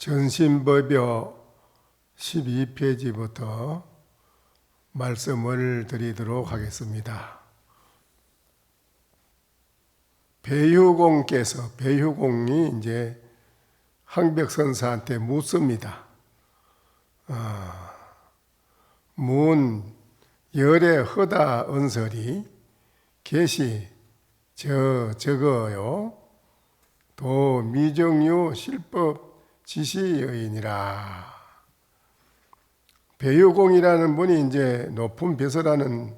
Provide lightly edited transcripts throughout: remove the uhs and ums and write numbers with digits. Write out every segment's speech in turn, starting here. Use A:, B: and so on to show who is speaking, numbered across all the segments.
A: 전신법여 12페이지부터 말씀을 드리도록 하겠습니다. 배유공이 이제 항백선사한테 묻습니다. 문 열의 허다 은설이 계시 저거요 도 미정유 실법 지시여인이라. 배유공이라는 분이 이제 높은 벼슬하는,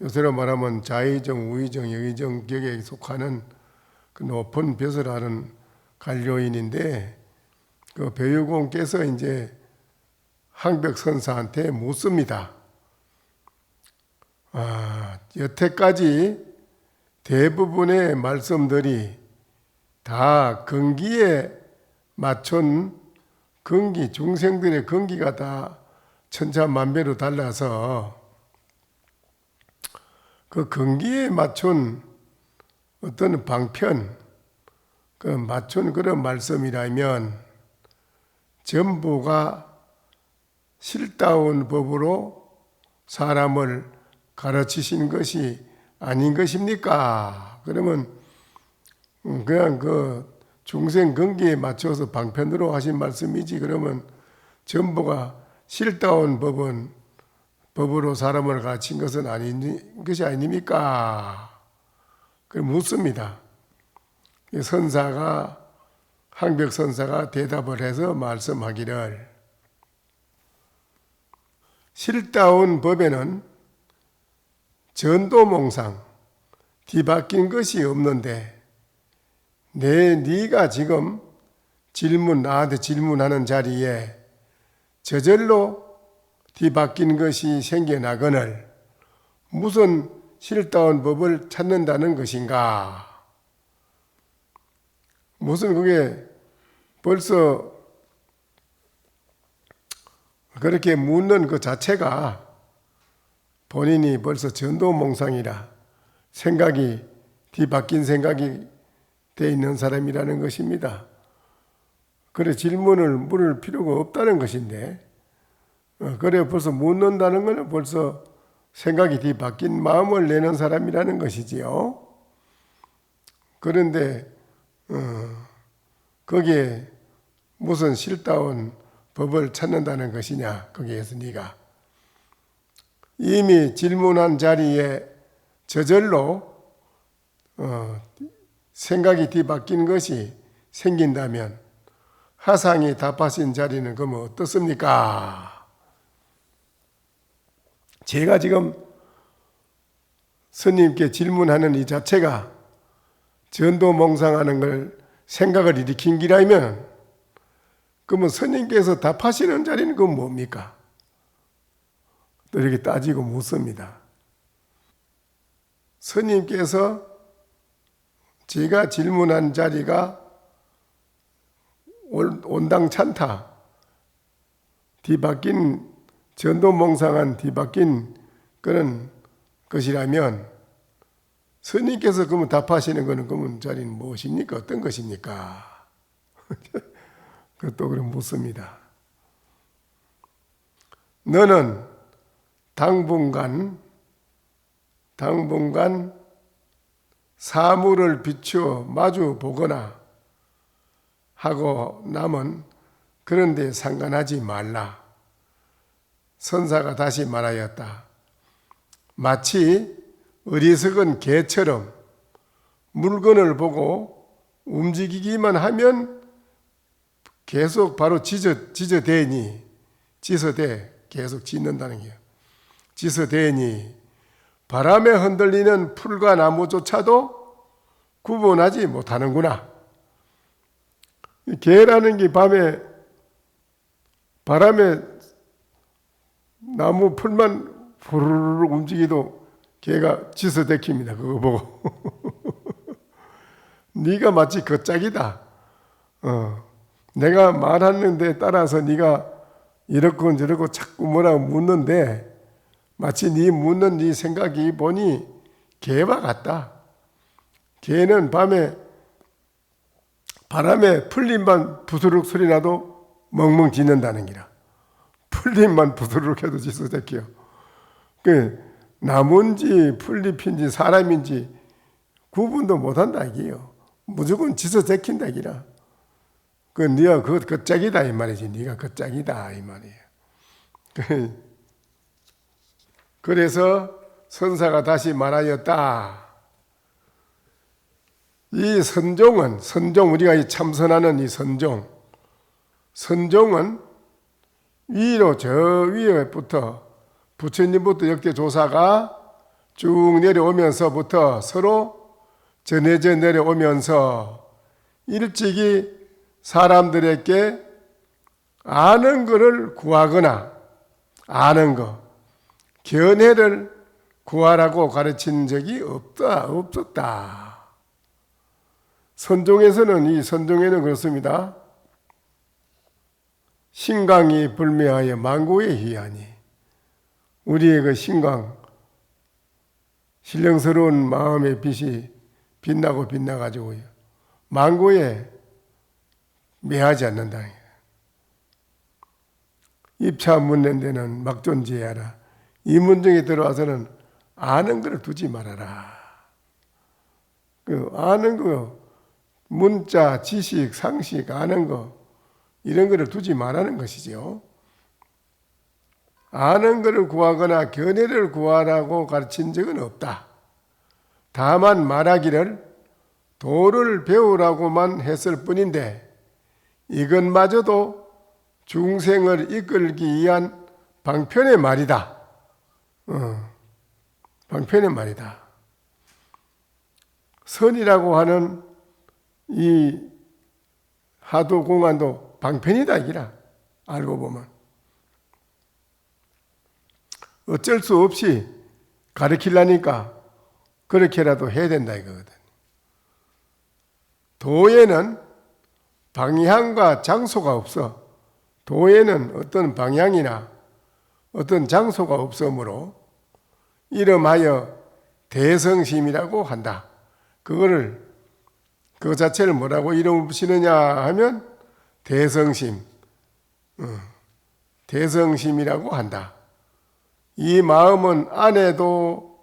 A: 요새로 말하면 자의정, 우의정, 여의정 격에 속하는 그 높은 벼슬하는 관료인인데, 그 배유공께서 이제 항백선사한테 묻습니다. 여태까지 대부분의 말씀들이 다 근기에 맞춘 근기, 중생들의 근기가 다 천차만배로 달라서 그 근기에 맞춘 어떤 방편, 그 맞춘 그런 말씀이라면 전부가 실다운 법으로 사람을 가르치신 것이 아닌 것입니까? 그러면 그냥 그 중생 근기에 맞춰서 방편으로 하신 말씀이지, 그러면 전부가 실다운 법으로 사람을 가르친 것은 아닌 것이 아닙니까? 그럼 묻습니다. 항백선사가 대답을 해서 말씀하기를, 실다운 법에는 전도몽상 뒤바뀐 것이 없는데 네가 지금 나한테 질문하는 자리에 저절로 뒤바뀐 것이 생겨나거늘 무슨 실다운 법을 찾는다는 것인가? 무슨 그게 벌써 그렇게 묻는 그 자체가 본인이 벌써 전도몽상이라 생각이 뒤바뀐 생각이 돼 있는 사람이라는 것입니다. 그래 질문을 물을 필요가 없다는 것인데, 그래 벌써 묻는다는 것은 벌써 생각이 뒤바뀐 마음을 내는 사람이라는 것이지요. 그런데 거기에 무슨 실다운 법을 찾는다는 것이냐? 거기에서 네가 이미 질문한 자리에 저절로 생각이 뒤바뀐 것이 생긴다면 하상이 답하신 자리는 그러면 어떻습니까? 제가 지금 스님께 질문하는 이 자체가 전도몽상하는 걸 생각을 일으킨 기라면, 그러면 스님께서 답하시는 자리는 그건 뭡니까? 또 이렇게 따지고 묻습니다. 스님께서 제가 질문한 자리가 온당찮다, 뒤바뀐 전도몽상한 뒤바뀐 그런 것이라면 스님께서 그러면 답하시는 것은 그러면 자리는 무엇입니까? 어떤 것입니까? 그것도 그럼 묻습니다. 너는 당분간 사물을 비추어 마주 보거나 하고 남은 그런 데 상관하지 말라. 선사가 다시 말하였다. 마치 어리석은 개처럼 물건을 보고 움직이기만 하면 계속 바로 지저대니, 계속 짓는다는 게요. 지서대니 바람에 흔들리는 풀과 나무조차도 구분하지 못하는구나. 개라는 게 바람에 나무 풀만 후루룩 움직이도 개가 지서대킵니다. 그거 보고. 네가 마치 그 짝이다. 내가 말하는 데 따라서 네가 이렇고 저렇고 자꾸 뭐라고 묻는데 마치 네 묻는 네 생각이 보니 개와 같다. 개는 바람에 풀림만 부스럭 소리 나도 멍멍 짖는다는 기라. 풀잎만 부스럭해도 짖어제끼요. 그 나무인지 풀잎인지 사람인지 구분도 못한다 이게요. 무조건 짖어제낀다 이기라. 그 네가 그 짝이다 이 말이지. 네가 그 짝이다 이 말이에요. 그래서 선사가 다시 말하였다. 이 선종 우리가 참선하는 이 선종은 위로 저 위에부터 부처님부터 역대 조사가 쭉 내려오면서부터 서로 전해져 내려오면서 일찍이 사람들에게 아는 것을 구하거나 아는 것, 견해를 구하라고 가르친 적이 없었다. 이 선종에는 그렇습니다. 신강이 불매하여 만고에 희하니 우리의 그 신강, 신령스러운 마음의 빛이 빛나가지고 만고에 매하지 않는다. 입차 묻는 데는 막존지하라. 이 문중에 들어와서는 아는 것을 두지 말아라. 그 아는 거, 문자, 지식, 상식, 아는 거 이런 것을 두지 말라는 것이죠. 아는 것을 구하거나 견해를 구하라고 가르친 적은 없다. 다만 말하기를 도를 배우라고만 했을 뿐인데 이것마저도 중생을 이끌기 위한 방편의 말이다. 방편의 말이다. 선이라고 하는 이 하도 공안도 방편이다 이기라. 알고 보면 어쩔 수 없이 가르치려니까 그렇게라도 해야 된다 이거거든. 도에는 방향과 장소가 없어. 도에는 어떤 방향이나 어떤 장소가 없으므로 이름하여 대성심이라고 한다. 그거 자체를 뭐라고 이름 붙이느냐 하면 대성심이라고 한다. 이 마음은 안에도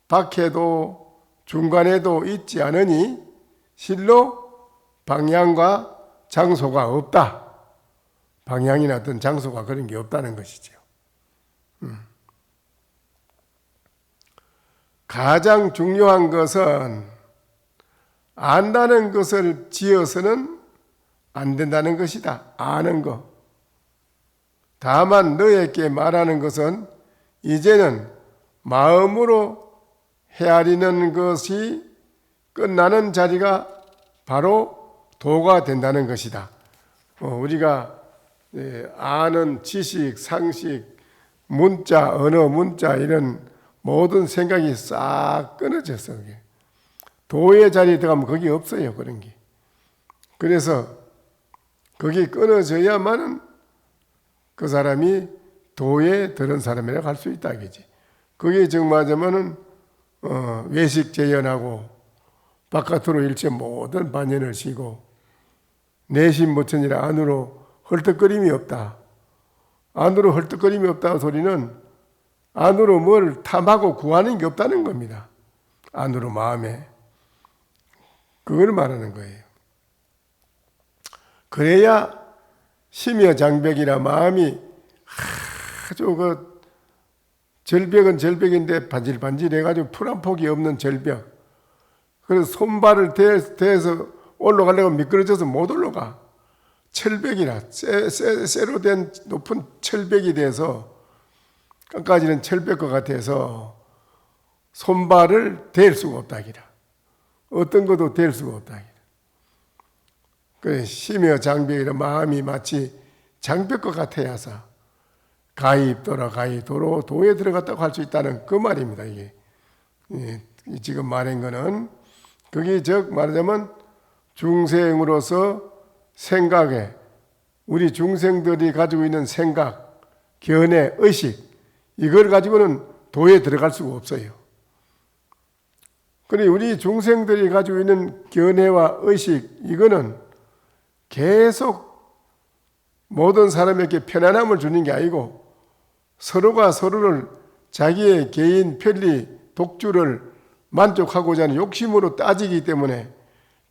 A: 밖에도 중간에도 있지 않으니 실로 방향과 장소가 없다. 방향이나 어떤 장소가 그런 게 없다는 것이죠. 가장 중요한 것은 안다는 것을 지어서는 안 된다는 것이다. 아는 것. 다만 너에게 말하는 것은 이제는 마음으로 헤아리는 것이 끝나는 자리가 바로 도가 된다는 것이다. 우리가 아는 지식, 상식, 문자, 언어, 문자 이런 모든 생각이 싹 끊어졌어. 도의 자리에 들어가면 거기 없어요. 그런 게. 그래서 거기 끊어져야만은 그 사람이 도에 들은 사람이라고 할 수 있다. 그지? 그게 정말하자면은 외식 재현하고 바깥으로 일체 모든 반연을 쉬고 내심 모천이라 안으로 헐떡거림이 없다. 안으로 헐떡거림이 없다는 소리는 안으로 뭘 탐하고 구하는 게 없다는 겁니다. 안으로 마음에. 그걸 말하는 거예요. 그래야 심여 장벽이라 마음이 아주 그 절벽은 절벽인데 반질반질해가지고 풀 한 폭이 없는 절벽. 그래서 손발을 대서 올라가려고 미끄러져서 못 올라가. 철벽이라 쇠로 된 높은 철벽이 돼서 깎아지는 철벽과 같아서 손발을 댈 수가 없다기라. 어떤 것도 댈 수가 없다기라. 그래 심여 장벽이라 마음이 마치 장벽과 같아야서 가입도라 가입도로 도에 들어갔다고 할 수 있다는 그 말입니다. 이게 지금 말한 거는 그게 즉 말하자면 중생으로서 생각에 우리 중생들이 가지고 있는 생각, 견해, 의식 이걸 가지고는 도에 들어갈 수가 없어요. 그래 우리 중생들이 가지고 있는 견해와 의식 이거는 계속 모든 사람에게 편안함을 주는 게 아니고 서로가 서로를 자기의 개인 편리, 독주를 만족하고자 하는 욕심으로 따지기 때문에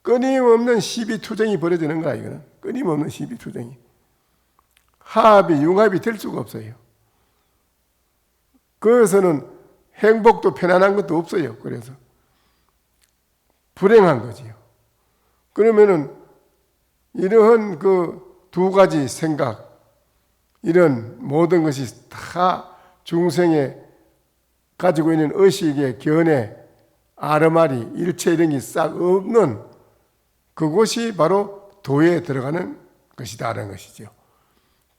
A: 끊임없는 시비투쟁이 벌어지는 거야. 이거는 끊임없는 시비투쟁이. 화합이 융합이 될 수가 없어요. 거기서는 행복도 편안한 것도 없어요. 그래서 불행한 거지요. 그러면은 이러한 그 두 가지 생각, 이런 모든 것이 다 중생의 가지고 있는 의식의 견해, 아르마리, 일체 이런 게 싹 없는 그것이 바로 도에 들어가는 것이다라는 것이죠.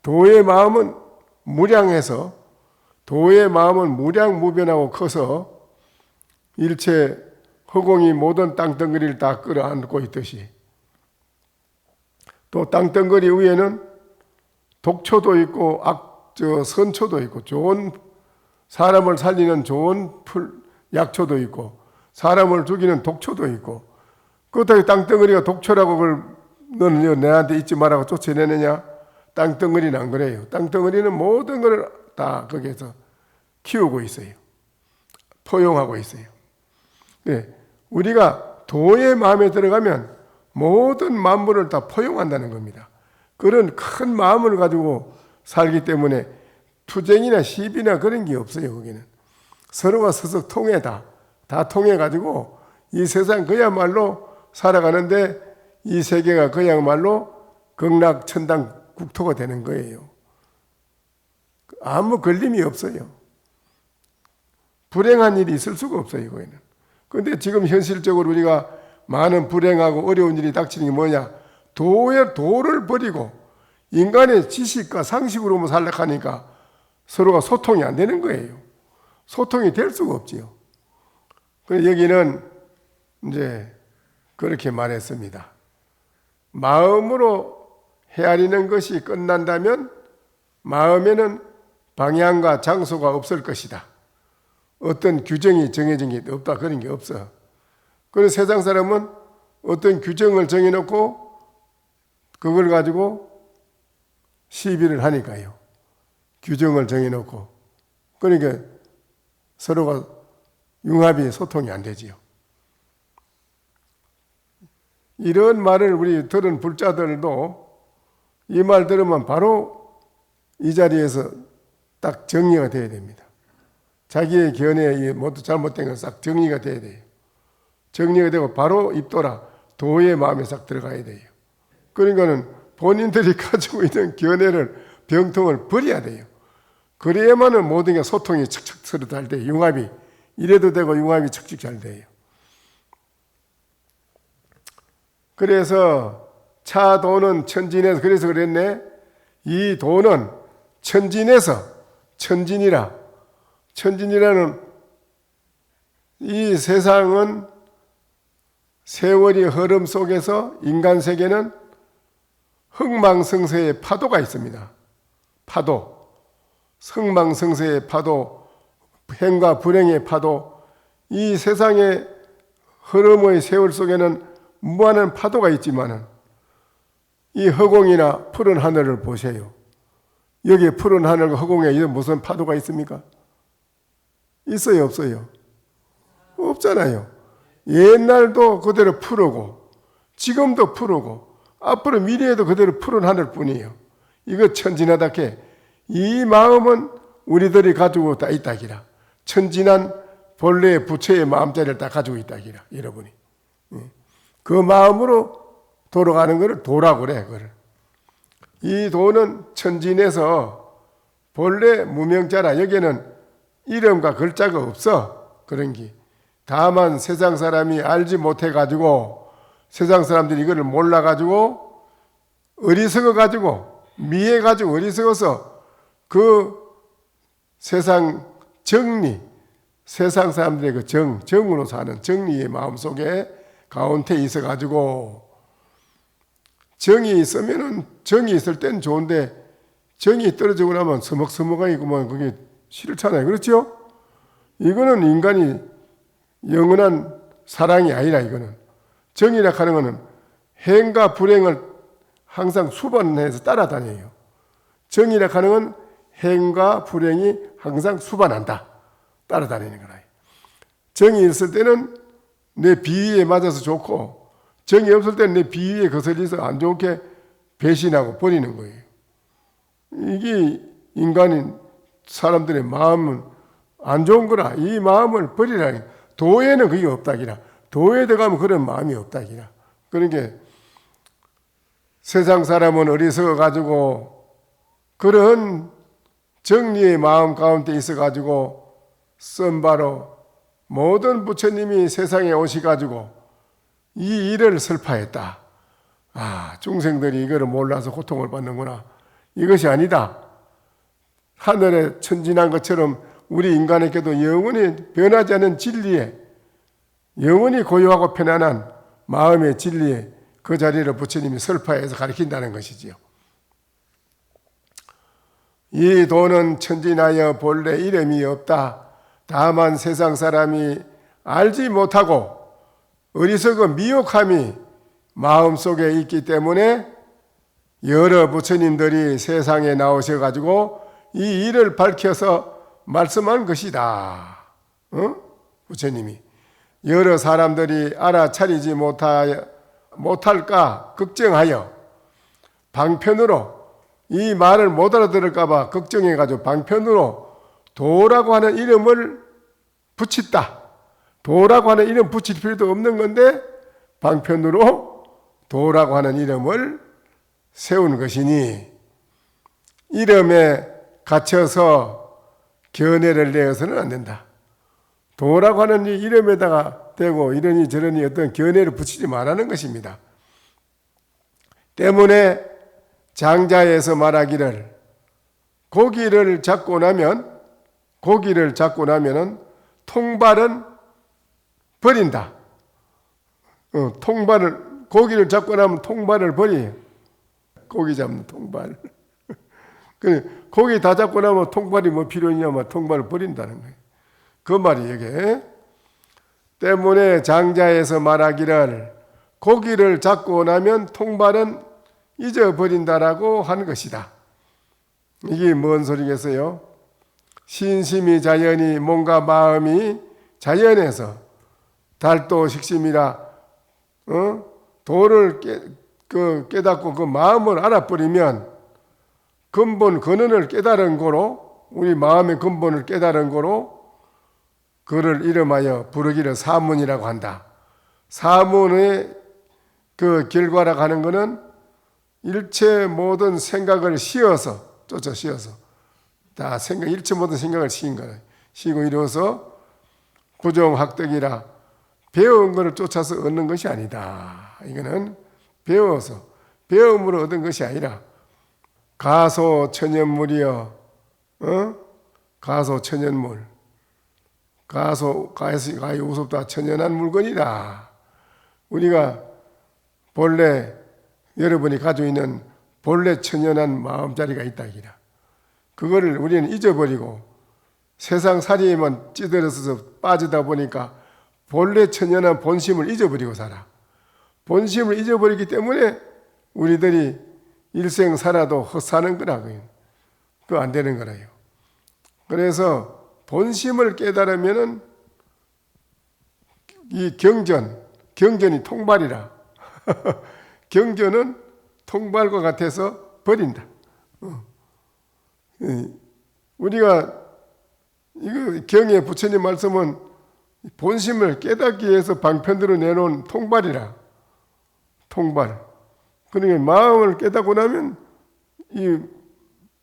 A: 도의 마음은 무량해서, 도의 마음은 무량무변하고 커서 일체 허공이 모든 땅덩어리를 다 끌어안고 있듯이, 또 땅덩어리 위에는 독초도 있고 선초도 있고 좋은 사람을 살리는 좋은 약초도 있고 사람을 죽이는 독초도 있고, 그렇다고 땅덩어리가 독초라고 그걸 너는 내한테 잊지 말라고 쫓아내느냐? 땅덩어리는 안 그래요. 땅덩어리는 모든 걸 다 거기에서 키우고 있어요. 포용하고 있어요. 네, 우리가 도의 마음에 들어가면 모든 만물을 다 포용한다는 겁니다. 그런 큰 마음을 가지고 살기 때문에 투쟁이나 시비나 그런 게 없어요. 거기는 서로가 서서 통해다 통해가지고 이 세상 그야말로 살아가는데 이 세계가 그야말로 극락천당 국토가 되는 거예요. 아무 걸림이 없어요. 불행한 일이 있을 수가 없어요. 거기는. 그런데 지금 현실적으로 우리가 많은 불행하고 어려운 일이 닥치는 게 뭐냐? 도를 버리고 인간의 지식과 상식으로만 살락하니까 서로가 소통이 안 되는 거예요. 소통이 될 수가 없지요. 그래서 여기는 이제 그렇게 말했습니다. 마음으로 헤아리는 것이 끝난다면 마음에는 방향과 장소가 없을 것이다. 어떤 규정이 정해진 게 없다. 그런 게 없어. 그래서 세상 사람은 어떤 규정을 정해놓고 그걸 가지고 시비를 하니까요. 규정을 정해놓고. 그러니까 서로가 융합이 소통이 안 되지요. 이런 말을 우리 들은 불자들도 이 말 들으면 바로 이 자리에서 딱 정리가 돼야 됩니다. 자기의 견해에 모두 잘못된 건 싹 정리가 돼야 돼요. 정리가 되고 바로 입도라 도의 마음에 싹 들어가야 돼요. 그러니까는 본인들이 가지고 있는 견해를 병통을 버려야 돼요. 그래야만은 모든 게 소통이 척척 서로 잘 돼요. 융합이 이래도 되고 융합이 척척 잘 돼요. 그래서 차도는 천진에서, 그래서 그랬네. 이 도는 천진에서, 천진이라는 이 세상은 세월이 흐름 속에서 인간 세계는 흥망성쇠의 파도가 있습니다. 파도, 흥망성쇠의 파도, 행과 불행의 파도, 이 세상의 흐름의 세월 속에는 무한한 파도가 있지만은 이 허공이나 푸른 하늘을 보세요. 여기 푸른 하늘과 허공에 무슨 파도가 있습니까? 있어요, 없어요? 없잖아요. 옛날도 그대로 푸르고 지금도 푸르고 앞으로 미래에도 그대로 푸른 하늘 뿐이에요. 이거 천진하다케 이 마음은 우리들이 가지고 다 있다기라. 천진한 본래의 부처의 마음자리를 다 가지고 있다기라. 여러분이 그 마음으로 돌아가는 것을 도라고 그래. 그걸. 이 도는 천진에서 본래 무명자라. 여기에는 이름과 글자가 없어. 그런 게. 다만 세상 사람이 알지 못해가지고 세상 사람들이 이거를 몰라가지고 어리석어가지고 미해가지고 어리석어서 그 세상 정리, 세상 사람들의 그 정으로 사는 정리의 마음속에 가운데 있어가지고 정이 있으면은 정이 있을 땐 좋은데 정이 떨어지고 나면 서먹서먹하기만 그게 싫잖아요. 그렇죠? 이거는 인간이 영원한 사랑이 아니라 이거는 정이라 하는 거는 행과 불행을 항상 수반해서 따라다녀요. 정이라 하는 건 행과 불행이 항상 수반한다. 따라다니는 거라. 정이 있을 때는 내 비위에 맞아서 좋고, 정이 없을 때는 내 비위에 거슬려서 안 좋게 배신하고 버리는 거예요. 이게 인간인 사람들의 마음은 안 좋은 거라. 이 마음을 버리라니. 도에는 그게 없다기라. 도에 들어가면 그런 마음이 없다기라. 그러니까 세상 사람은 어리석어 가지고 그런 정리의 마음 가운데 있어 가지고 선바로 모든 부처님이 세상에 오셔가지고 이 일을 설파했다. 중생들이 이거를 몰라서 고통을 받는구나. 이것이 아니다. 하늘에 천진한 것처럼 우리 인간에게도 영원히 변하지 않은 진리에, 영원히 고요하고 편안한 마음의 진리에 그 자리를 부처님이 설파해서 가르친다는 것이지요. 이 도는 천진하여 본래 이름이 없다. 다만 세상 사람이 알지 못하고 어리석어 미혹함이 마음속에 있기 때문에 여러 부처님들이 세상에 나오셔가지고 이 일을 밝혀서 말씀한 것이다. 부처님이 여러 사람들이 알아차리지 못할까 걱정하여 방편으로 이 말을 못 알아들을까 봐 걱정해가지고 방편으로 도라고 하는 이름을 붙였다. 도라고 하는 이름 붙일 필요도 없는 건데 방편으로 도라고 하는 이름을 세운 것이니 이름에 갇혀서 견해를 내어서는 안 된다. 도라고 하는 이 이름에다가 대고 이러니 저러니 어떤 견해를 붙이지 말라는 것입니다. 때문에 장자에서 말하기를 고기를 잡고 나면은 통발은 버린다. 고기를 잡고 나면 통발을 버려요. 고기 잡는 통발. 고기 다 잡고 나면 통발이 뭐 필요하냐면 통발을 버린다는 거예요. 그 말이 이게. 때문에 장자에서 말하기를 고기를 잡고 나면 통발은 잊어버린다라고 하는 것이다. 이게 뭔 소리겠어요? 신심이 자연이 몸과 마음이 자연에서 달도 식심이라 도를 깨닫고 그 마음을 알아버리면 근본 근원을 깨달은 거로 우리 마음의 근본을 깨달은 거로 그를 이름하여 부르기를 사문이라고 한다. 사문의 그 결과라고 하는 것은 일체 모든 생각을 쫓아 씌어서 다 일체 모든 생각을 씌인 거예요. 씌고 이루어서 부정학덕이라 배운 것을 쫓아서 얻는 것이 아니다. 이거는 배워서 배움으로 얻은 것이 아니라 가소 천연물이여, 가소 천연물, 가히 우습다 천연한 물건이다. 우리가 본래 여러분이 가지고 있는 본래 천연한 마음자리가 있다 이기라. 그거를 우리는 잊어버리고 세상 살이에만 찌들어서 빠지다 보니까 본래 천연한 본심을 잊어버리고 살아. 본심을 잊어버리기 때문에 우리들이 일생 살아도 헛사는 거라. 그거 안 되는 거라요. 그래서 본심을 깨달으면은 이 경전이 통발이라. 경전은 통발과 같아서 버린다. 우리가 이거 경에 부처님 말씀은 본심을 깨닫기 위해서 방편으로 내놓은 통발이라. 통발. 그러니까 마음을 깨닫고 나면 이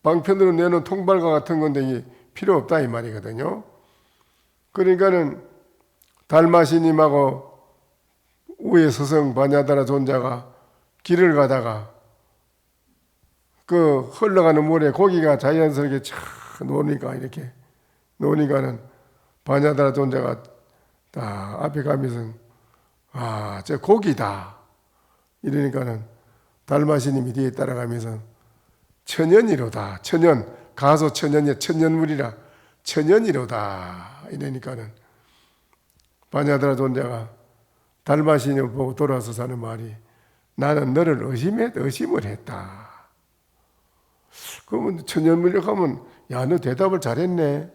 A: 방편으로 내놓은 통발과 같은 건데 이게 필요 없다 이 말이거든요. 그러니까는 달마시님하고 우에 서성 바냐다라 존자가 길을 가다가 그 흘러가는 물에 고기가 자연스럽게 차 노니까 이렇게 노니까는 바냐다라 존자가 다 앞에 가면서 저 고기다 이러니까는 달마시님이 뒤에 따라가면서 천연이로다. 가소 천연이 천연물이라 천연이로다 이러니까는 바냐다라 존자가 달마시님을 보고 돌아서 하는 말이 나는 너를 의심을 했다. 그러면 천연물력하면 야, 너 대답을 잘했네.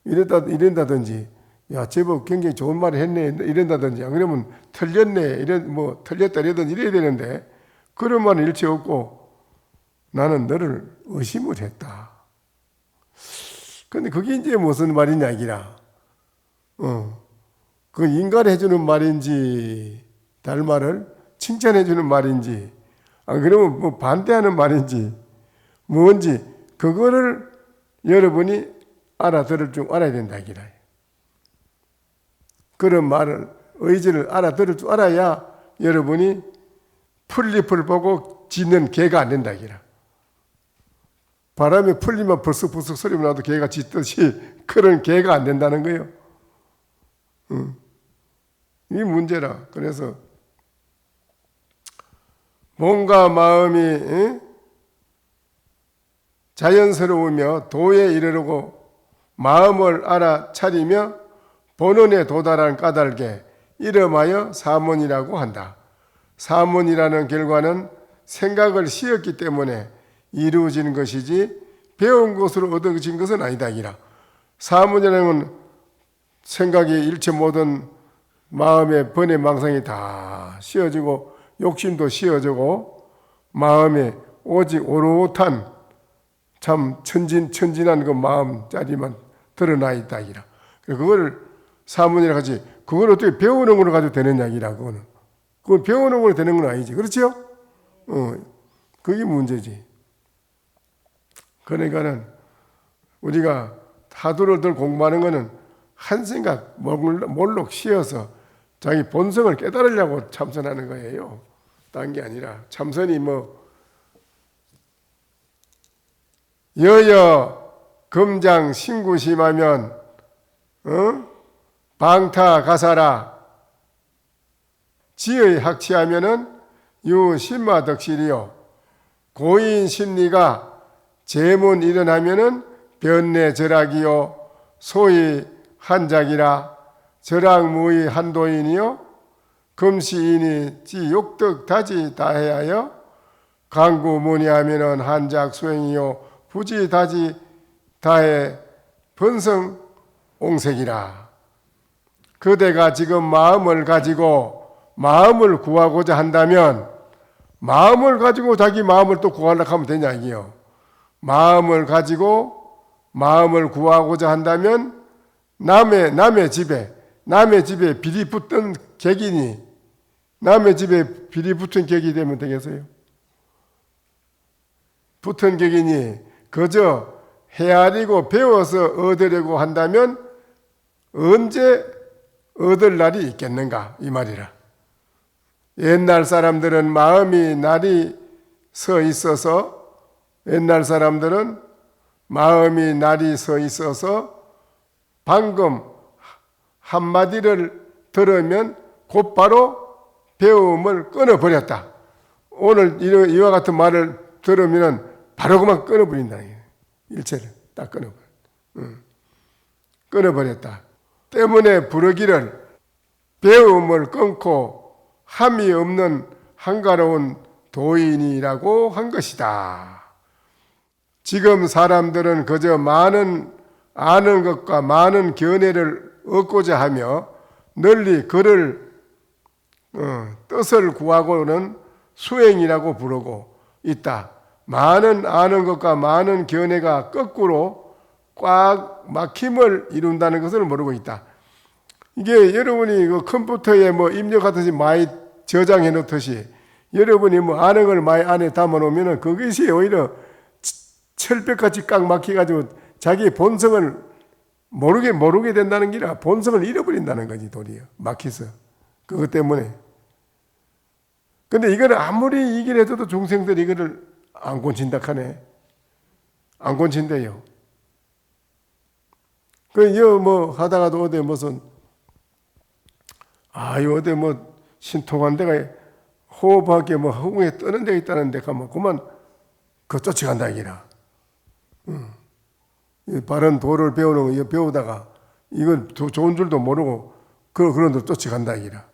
A: 이런다든지, 야, 제법 굉장히 좋은 말을 했네. 이런다든지, 안 그러면 틀렸네. 틀렸다 이러든지 이래야 되는데, 그런 말은 일체 없고, 나는 너를 의심을 했다. 근데 그게 이제 무슨 말이냐, 이기라. 그 인간이 해주는 말인지, 다른 말을 칭찬해주는 말인지, 안 그러면 뭐 반대하는 말인지, 뭔지, 그거를 여러분이 알아들을 줄 알아야 된다, 이기라. 그런 말을, 의지를 알아들을 줄 알아야 여러분이 풀잎을 보고 짖는 개가 안 된다, 이기라. 바람에 풀리면 벌썩벌썩 소리가 나도 개가 짖듯이 그런 개가 안 된다는 거예요. 이 문제라. 그래서 몸과 마음이 자연스러우며 도에 이르려고 마음을 알아차리며 본원에 도달한 까닭에 이름하여 사문이라고 한다. 사문이라는 결과는 생각을 씌었기 때문에 이루어진 것이지 배운 것으로 얻어진 것은 아니다. 사문이라는 건 생각이 일체 모든 마음의 번뇌 망상이 다 씌어지고 욕심도 씌어지고 마음에 오직 오롯한 참 천진한 그 마음짜리만 드러나 있다. 그거를 사문이라 하지. 그걸 어떻게 배우는 걸로 가지고 되는 이야기라. 그건 배우는 걸로 되는 건 아니지. 그렇죠? 그게 문제지. 그러니까는 우리가 하두를 들 공부하는 거는 한 생각 몰록 씌어서 자기 본성을 깨달으려고 참선하는 거예요. 딴 게 아니라 참선이 여여 금장 신구심하면 방타 가사라 지의 학치하면은 유심마 덕실이요 고인 심리가 재문 일어나면은 변내 절악이요 소위 한작이라 절악무의 한도인이요 금시인이 지 욕덕 다지 다해하여 강구문의하면은 한작 수행이요 부지 다지 다해 번성 옹색이라. 그대가 지금 마음을 가지고 마음을 구하고자 한다면 마음을 가지고 자기 마음을 또 구하려고 하면 되냐 이게요. 마음을 가지고 마음을 구하고자 한다면 남의 집에 비리 붙던 객이니 남의 집에 비리 붙은 객이 되면 되겠어요? 붙은 객이니 그저 헤아리고 배워서 얻으려고 한다면 언제 얻을 날이 있겠는가 이 말이라. 옛날 사람들은 마음이 날이 서 있어서 옛날 사람들은 마음이 날이 서 있어서 방금 한마디를 들으면 곧바로 배움을 끊어버렸다. 오늘 이와 같은 말을 들으면 바로 그만 끊어버린다. 일체를 딱 끊어버렸다. 때문에 부르기를 배움을 끊고 함이 없는 한가로운 도인이라고 한 것이다. 지금 사람들은 그저 많은 아는 것과 많은 견해를 얻고자 하며 널리 그를 뜻을 구하고는 수행이라고 부르고 있다. 많은 아는 것과 많은 견해가 거꾸로 꽉 막힘을 이룬다는 것을 모르고 있다. 이게 여러분이 그 컴퓨터에 입력하듯이 많이 저장해 놓듯이 여러분이 아는 걸 많이 안에 담아 놓으면 그것이 오히려 철벽같이 꽉 막혀가지고 자기 본성을 모르게 된다는 게 아니라 본성을 잃어버린다는 거지, 도리어. 막혀서. 그것 때문에. 근데 이거를 아무리 이길 해도 중생들이 이거를 안 곤친다 하네. 안 곤친대요. 하다가도 어디 무슨, 어디 신통한 데가 호흡하게 허공에 뜨는 데가 있다는 데 가면 그만 쫓아간다, 이기라. 바른 도를 배우는 거 배우다가 이건 좋은 줄도 모르고 그런 데 쫓아간다, 이기라.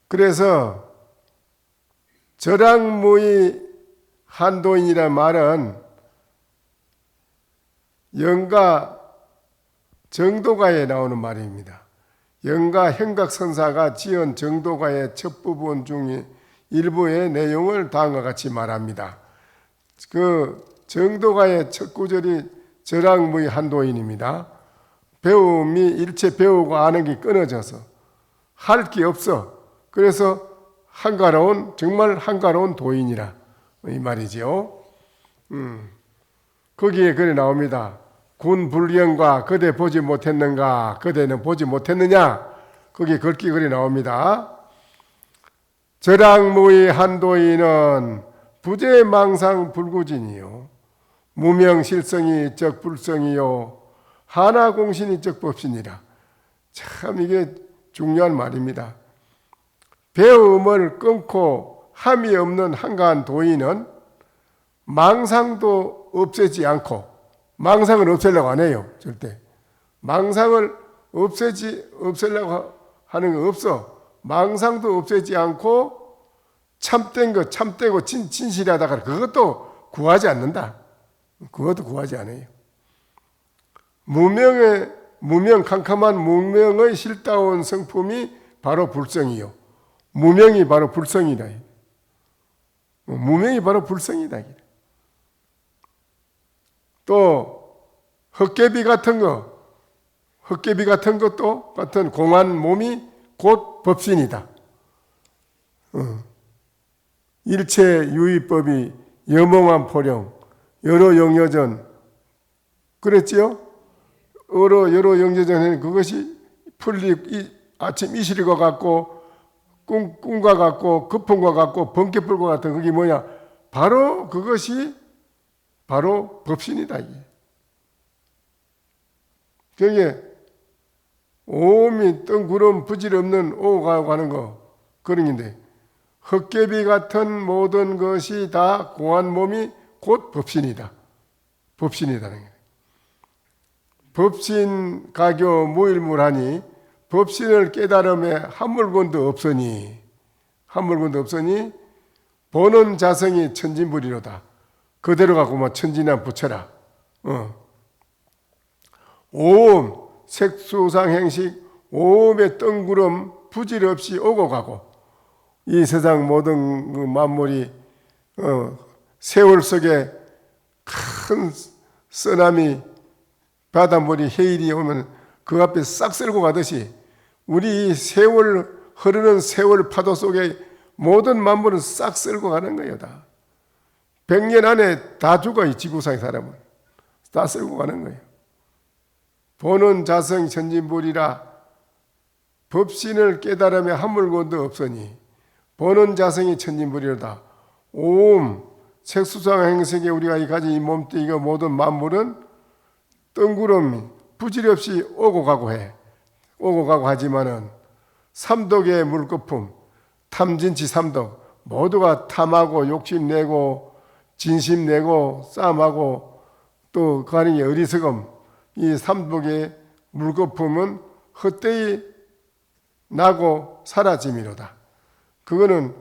A: 그래서 절악무의 한도인이란 말은 영가 정도가에 나오는 말입니다. 영가 행각선사가 지은 정도가의 첫 부분 중에 일부의 내용을 다음과 같이 말합니다. 그 정도가의 첫 구절이 저랑무의 한도인입니다. 배움이 일체 배우고 아는 게 끊어져서 할 게 없어. 그래서 한가로운, 정말 한가로운 도인이라 이 말이지요. 거기에 글이 나옵니다. 군 불경과 그대 보지 못했는가? 그대는 보지 못했느냐? 거기에 글귀 글이 나옵니다. 저랑무의 한도인은 부재망상 불구진이요 무명실성이 적불성이요 하나공신이 적법신이라. 참 이게 중요한 말입니다. 배움을 끊고 함이 없는 한가한 도인은 망상도 없애지 않고, 망상을 없애려고 안 해요. 절대. 망상을 없애려고 하는 거 없어. 망상도 없애지 않고 참된 거 참되고 진실하다가 그것도 구하지 않는다. 그것도 구하지 않아요. 캄캄한 무명의 실다운 성품이 바로 불성이요. 무명이 바로 불성이다. 무명이 바로 불성이다. 또 헛개비 같은 것도 같은 공한 몸이 곧 법신이다. 일체 유의법이 여몽한 포령, 여러 영여전 그랬지요? 여러 영여전에는 그것이 아침 이슬과 같고 꿈과 같고 거품과 같고 번개불과 같은 그게 뭐냐? 바로 그것이 바로 법신이다. 그게 오음이 뜬구름 부질없는 오가고 하는 거 그런 건데 헛개비 같은 모든 것이 다 공한 몸이 곧 법신이다. 법신이다는 거예요. 법신 가교 무일물하니 법신을 깨달음에 한 물건도 없으니 보는 자성이 천진불이로다. 그대로 갖고 천진한 붙여라. 오음 색수상행식 오음의 뜬구름 부질없이 오고 가고 이 세상 모든 만물이 세월 속에 큰 쓰나미 바닷물이 해일이 오면 그 앞에 싹 쓸고 가듯이 우리 흐르는 세월 파도 속에 모든 만물은 싹 쓸고 가는 거예요. 다 100년 안에 다 죽어. 이 지구상의 사람은 다 쓸고 가는 거예요. 보는 자성 천진불이라 법신을 깨달으며 한 물건도 없으니 보는 자성이 천진불이로다. 오음 색수상 행색에 우리가 가진 이 몸뚱이가 모든 만물은 뜬구름 부질없이 오고 가고 해. 오고 가고 하지만은 삼독의 물거품 탐진치 삼독 모두가 탐하고 욕심내고 진심내고 싸움하고 또 그 안에 어리석음 이 삼독의 물거품은 헛되이 나고 사라짐이로다. 그거는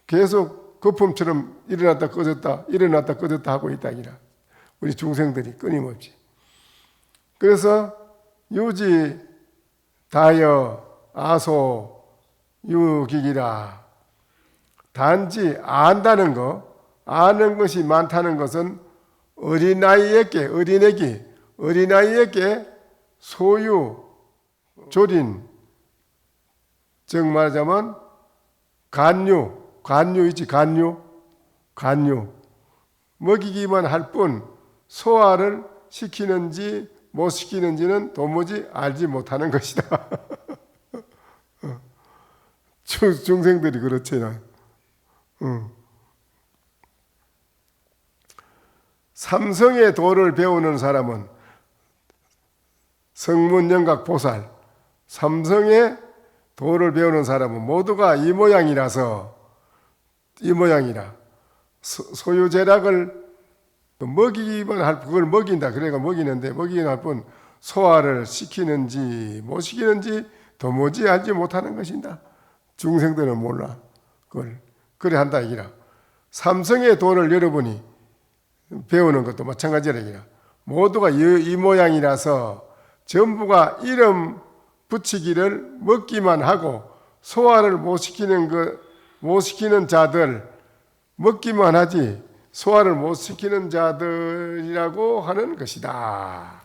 A: 계속 거품처럼 일어났다 꺼졌다 하고 있다. 우리 중생들이 끊임없이. 그래서 유지, 다여, 아소, 유기기라. 단지 안다는 거, 아는 것이 많다는 것은 어린아이에게 소유, 조린, 즉 말하자면 간유. 먹이기만 할 뿐 소화를 시키는지 못 시키는지는 도무지 알지 못하는 것이다. 중생들이 그렇잖아. 삼성의 도를 배우는 사람은 성문영각 보살, 삼성의 도를 배우는 사람은 모두가 이 모양이라 소유재락을 먹이기만 할 그걸 먹인다. 그래가 먹이는데 먹이기만 할 뿐 소화를 시키는지 못 시키는지 도무지 알지 못하는 것이다. 중생들은 몰라. 그걸 그래 한다 이기라. 삼성의 도를 여러분이 배우는 것도 마찬가지라 이기라. 모두가 이 모양이라서 전부가 이름 붙이기를 먹기만 하고 소화를 못 시키는 자들, 먹기만 하지 소화를 못 시키는 자들이라고 하는 것이다.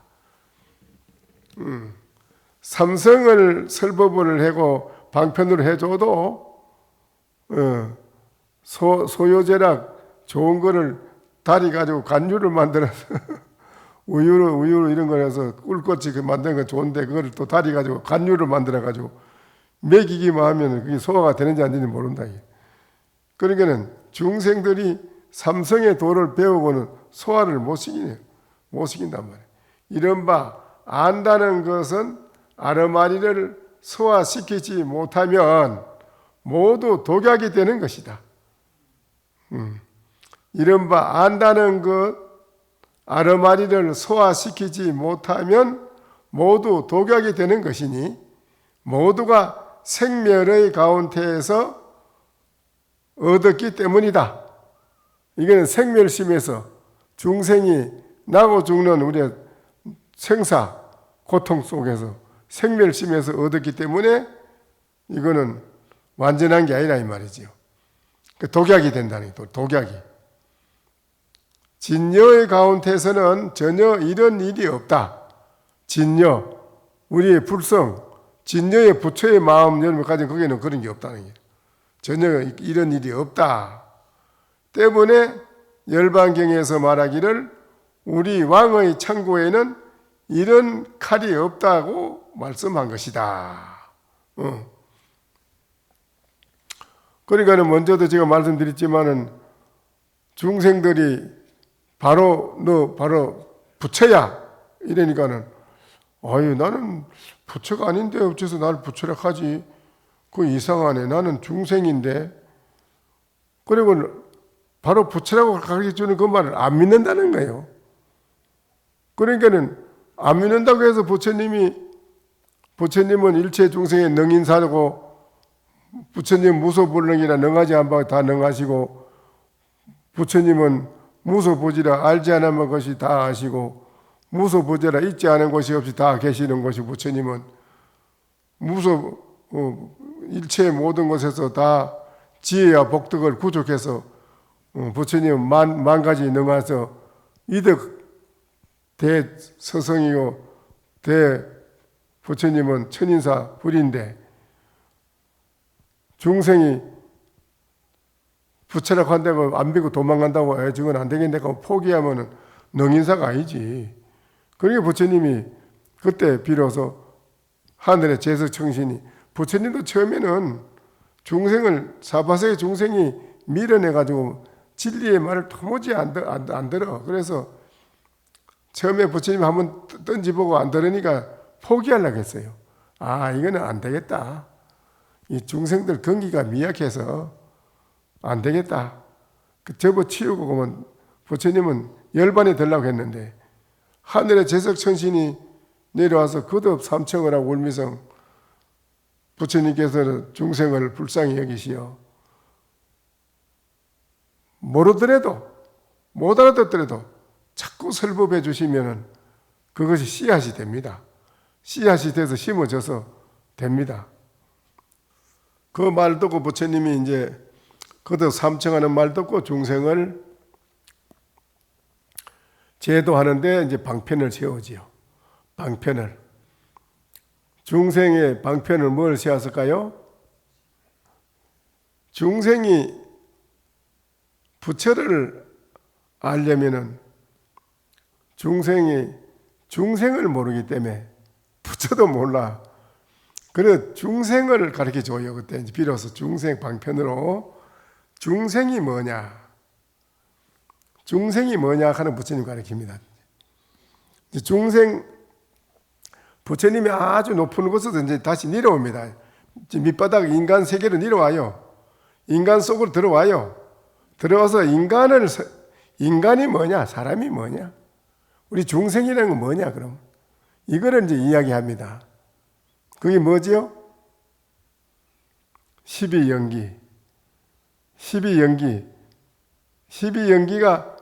A: 삼성을 설법을 하고 방편으로 해줘도 소요제락 좋은 거를 다리 가지고 간류를 만들어서 우유로 이런 거라서 꿀꽃이 만드는 건 좋은데 그걸 또 다리 가지고 간류를 만들어 가지고 먹이기만 하면 그게 소화가 되는지 안 되는지 모른다. 그러니까는 중생들이 삼성의 도를 배우고는 소화를 못 시킨단 말이에요. 이른바 안다는 것은 아르마리를 소화시키지 못하면 모두 독약이 되는 것이다. 이른바 안다는 것, 아르마리를 소화시키지 못하면 모두 독약이 되는 것이니 모두가 생멸의 가운데에서 얻었기 때문이다. 이거는 생멸심에서 중생이 나고 죽는 우리의 생사, 고통 속에서 생멸심에서 얻었기 때문에 이거는 완전한 게 아니라 이 말이지요. 독약이 된다는 거예요. 독약이. 진여의 가운데서는 전혀 이런 일이 없다. 진여, 우리의 불성, 진여의 부처의 마음 여러분 가진 거기에는 그런 게 없다는 거예요. 전혀 이런 일이 없다. 때문에 열반경에서 말하기를 우리 왕의 창고에는 이런 칼이 없다고 말씀한 것이다. 그러니까는 먼저도 제가 말씀드렸지만은 중생들이 너 바로 부처야 이러니까는 아유 나는 부처가 아닌데 어째서 나를 부처라 하지? 그 이상하네. 나는 중생인데. 그리고 바로 부처라고 가르쳐주는 그 말을 안 믿는다는 거예요. 그러니까는 안 믿는다고 해서 부처님은 일체 중생의 능인사고 부처님 무소불능이라 능하지 않바 다 능하시고 부처님은 무소보지라 알지 않으면 것이 다 아시고 무소보지라 있지 않은 것이 없이 다 계시는 것이 부처님은 일체 모든 것에서 다 지혜와 복덕을 구족해서 부처님은 만 가지 능하서 이득 대서성이요 부처님은 천인사 불인데 중생이 부처라고 한다고 안 믿고 도망간다고 저건 안 되겠네 하고 포기하면 능인사가 아니지. 그러니까 부처님이 그때 비로소 하늘의 제석청신이 부처님도 처음에는 중생을 사바세의 중생이 밀어내가지고 진리의 말을 도무지 안 들어. 그래서 처음에 부처님 한번 던지보고 안 들으니까 포기하려고 했어요. 아 이거는 안 되겠다. 이 중생들根기가 미약해서 안 되겠다. 접어치우고 그러면 부처님은 열반이 되려고 했는데 하늘의 제석천신이 내려와서 거듭 삼청을 하고 울미성 부처님께서는 중생을 불쌍히 여기시어 모르더라도 못 알아듣더라도 자꾸 설법해 주시면 그것이 씨앗이 됩니다. 씨앗이 돼서 심어져서 됩니다. 그 말 듣고 부처님이 이제 거듭 삼청하는 말 듣고 중생을 제도하는데 이제 방편을 세우지요. 방편을. 중생의 방편을 뭘 세웠을까요? 중생이 부처를 알려면은 중생을 모르기 때문에 부처도 몰라. 그래 중생을 가르쳐 줘요. 그때 이제 비로소 중생 방편으로 중생이 뭐냐 하는 부처님 가르칩니다. 중생 부처님이 아주 높은 곳에서 이제 다시 내려옵니다. 밑바닥 인간 세계로 내려와요. 인간 속으로 들어와요. 들어와서 인간이 뭐냐, 사람이 뭐냐, 우리 중생이라는 건 뭐냐, 그럼 이거를 이제 이야기합니다. 그게 뭐지요? 12연기. 12연기가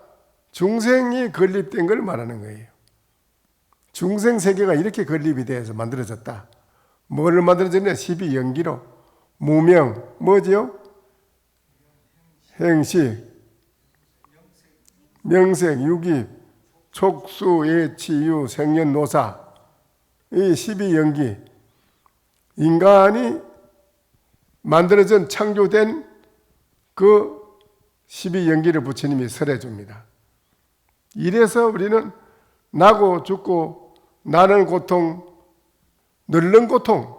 A: 중생이 건립된 걸 말하는 거예요. 중생세계가 이렇게 건립이 되어서 만들어졌다. 뭐를 만들어졌냐? 12연기로. 무명, 뭐지요? 행식, 명색, 유기, 촉수, 예치, 유, 생년노사. 이 12연기. 인간이 만들어진 창조된 그 12연기를 부처님이 설해 줍니다. 이래서 우리는 나고 죽고 나는 고통, 늙는 고통,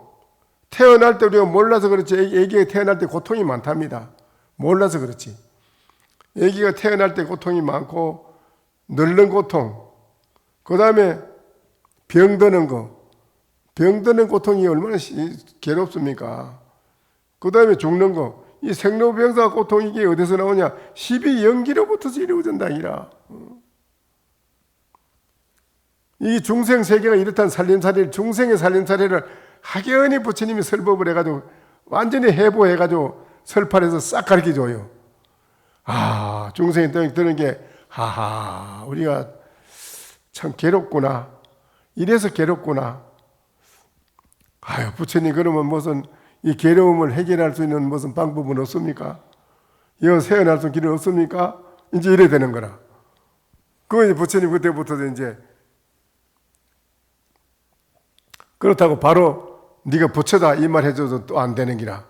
A: 태어날 때 우리가 몰라서 그렇지 애기가 태어날 때 고통이 많답니다. 몰라서 그렇지. 애기가 태어날 때 고통이 많고 늙는 고통, 그 다음에 병드는 거, 병드는 고통이 얼마나 괴롭습니까? 그 다음에 죽는 거, 이 생로병사 고통 이게 어디서 나오냐? 12연기로부터 이루어진다 이라. 이 중생 세계가 이렇다는 살림살이를, 중생의 살림살이를 확연히 부처님이 설법을 해가지고 완전히 해보해가지고 설파해서 싹 가르쳐줘요. 아, 중생이 드는 게 하하 우리가 참 괴롭구나. 이래서 괴롭구나. 아유 부처님 그러면 무슨 이 괴로움을 해결할 수 있는 무슨 방법은 없습니까? 이거 세어날 수 있는 길은 없습니까? 이제 이래 되는 거라. 그거 이제 부처님 그때부터 이제 그렇다고 바로 네가 부처다 이 말 해줘도 또 안 되는 기라.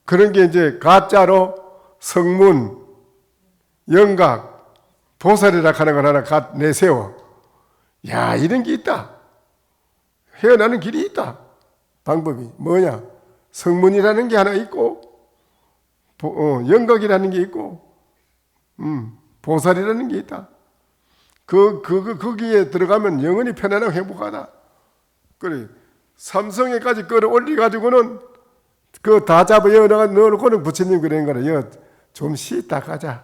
A: 그런 게 이제 가짜로 성문, 영각, 보살이라 하는 걸 하나 내세워. 야 이런 게 있다. 헤어나는 길이 있다. 방법이 뭐냐? 성문이라는 게 하나 있고 영각이라는 게 있고 보살이라는 게 있다. 거기에 들어가면 영원히 편안하고 행복하다. 그래 삼성에까지 끌어올리 가지고는 그 다 잡아 넣어놓고는 부처님 그런 거라. 좀 쉬다 가자.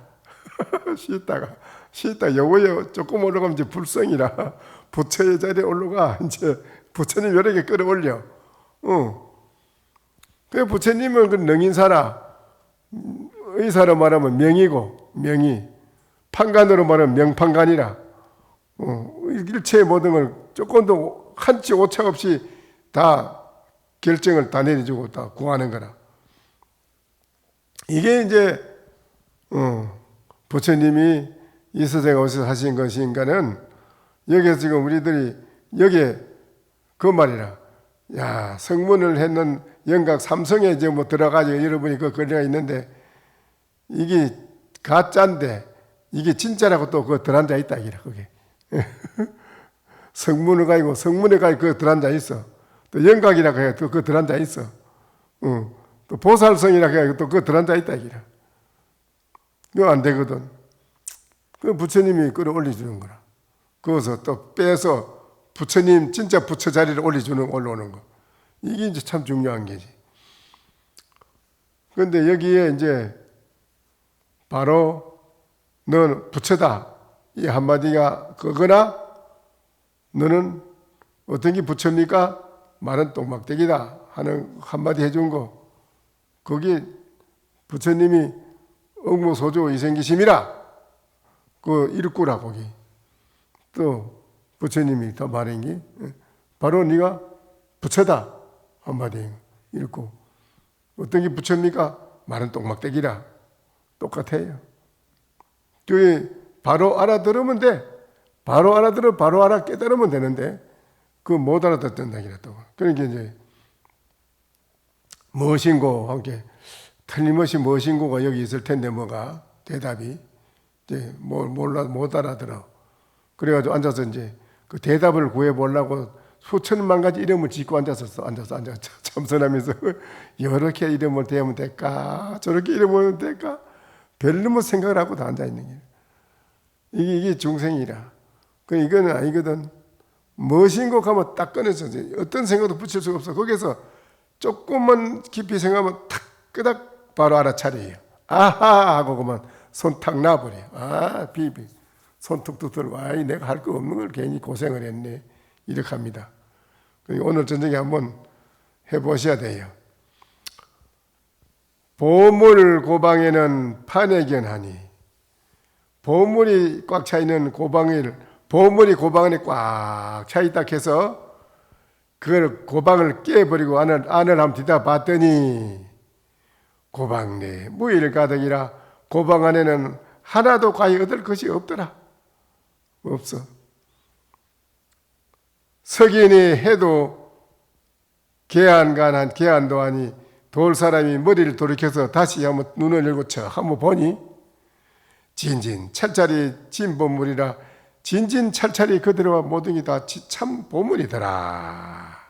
A: 쉬다 여보여 조금 올라가면 이제 불성이라 부처의 자리에 올라가. 이제 부처님 여러 개 끌어올려. 그 부처님은 그 능인사라, 의사로 말하면 명이고 명이, 판관으로 말하면 명판관이라. 일체의 모든 걸 조금도 한치 오차 없이 다 결정을 다 내려주고 다 구하는 거라. 이게 이제 부처님이 이 세상에 오셔서 하신 것인가는 여기서 지금 우리들이 여기에 그 말이라. 야 성문을 했는 영각 삼성에 이제 뭐 들어가지고 여러분이 그 거리가 있는데 이게 가짜인데 이게 진짜라고 또 그 들어앉아 있다 이라 그게. 성문을 가지고 성문에 가지고 그 들어앉아 있어. 또 영각이라고 해 또 그 들어앉아 있어. 또 보살성이라고 해 또 그 들어앉아 있다 이라. 그거 안 되거든. 그 부처님이 끌어올려주는 거라. 거기서 또 빼서 부처님 진짜 부처 자리를 올라오는 거. 이게 이제 참 중요한 게지. 그런데 여기에 이제 바로 너는 부처다 이 한마디가 그거나 너는 어떤 게 부처입니까? 말은 똥막대기다 하는 한마디 해준 거. 거기 부처님이 응무소조 이생기심이라 그 일구라 거기. 또 부처님이 더 말한 게 바로 네가 부처다 한마디 읽고 어떤 게 부처입니까? 말은 똥막대기라 똑같아요. 그 바로 알아들으면 돼. 바로 알아들어 바로 깨달으면 되는데 그 못 알아듣는다 이랬다고. 그러니까 이제 무엇인고 함께 틀림없이 무엇인고가 여기 있을 텐데 뭐가 대답이 이제 못 알아들어. 그래가지고 앉아서 이제 그 대답을 구해보려고 수천만 가지 이름을 짓고 앉아서 참선하면서 이렇게 이름을 대면 될까? 저렇게 이름을 될까? 별로 뭐 생각을 하고 다 앉아있는 게 이게 중생이라. 이거는 아니거든. 무엇인고 하면 딱 꺼내서 어떤 생각도 붙일 수가 없어. 거기서 조금만 깊이 생각하면 탁 끄덕 바로 알아차려요. 아하 하고 그만 손 탁 놔버려. 비비. 손툭툭 들고 내가 할 거 없는 걸 괜히 고생을 했네. 이렇게 합니다. 오늘 저녁에 한번 해보셔야 돼요. 보물 고방에는 판회견하니 보물이 꽉 차 있는 고방을 보물이 고방 안에 꽉 차있다 해서 그걸 고방을 깨버리고 안을 한번 뒤다봤더니 고방 내에 무일 가득이라 고방 안에는 하나도 과히 얻을 것이 없더라. 없어. 석인이 해도 계안도 아니 돌 사람이 머리를 돌이켜서 다시 한번 눈을 열고 한번 보니 진진 찰찰이 진보물이라 진진 찰찰이 그대로와 모든 게 다 참 보물이더라.